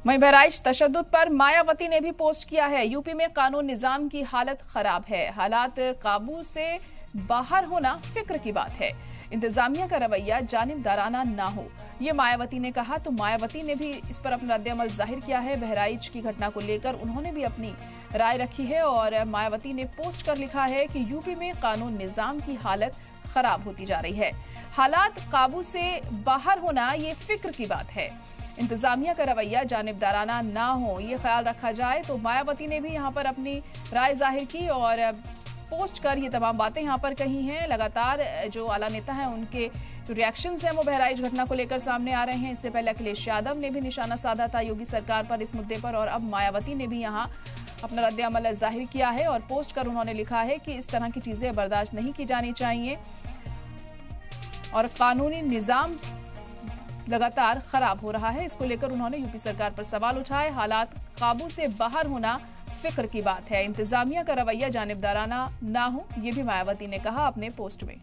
वहीं बहराइच तशद्दुद पर मायावती ने भी पोस्ट किया है। यूपी में कानून निजाम की हालत खराब है, हालात काबू से बाहर होना फिक्र की बात है। इंतजामिया का रवैया जानिबदाराना ना हो, ये मायावती ने कहा। तो मायावती ने भी इस पर अपना रद्द-ए-अमल जाहिर किया है। बहराइच की घटना को लेकर उन्होंने भी अपनी राय रखी है और मायावती ने पोस्ट कर लिखा है कि यूपी में कानून निजाम की हालत खराब होती जा रही है, हालात काबू से बाहर होना ये फिक्र की बात है। इंतजामिया का रवैया जानिबदाराना ना हो, ये ख्याल रखा जाए। तो मायावती ने भी यहाँ पर अपनी राय जाहिर की और पोस्ट कर ये तमाम बातें यहाँ पर कही हैं। लगातार जो आला नेता हैं उनके जो रिएक्शंस हैं वो बहराइच घटना को लेकर सामने आ रहे हैं। इससे पहले अखिलेश यादव ने भी निशाना साधा था योगी सरकार पर इस मुद्दे पर, और अब मायावती ने भी यहाँ अपना रद्द-ए-अमल जाहिर किया है और पोस्ट कर उन्होंने लिखा है कि इस तरह की चीजें बर्दाश्त नहीं की जानी चाहिए और कानूनी निजाम लगातार खराब हो रहा है। इसको लेकर उन्होंने यूपी सरकार पर सवाल उठाए। हालात काबू से बाहर होना फिक्र की बात है, इंतजामिया का रवैया जानिबदाराना ना हो, ये भी मायावती ने कहा अपने पोस्ट में।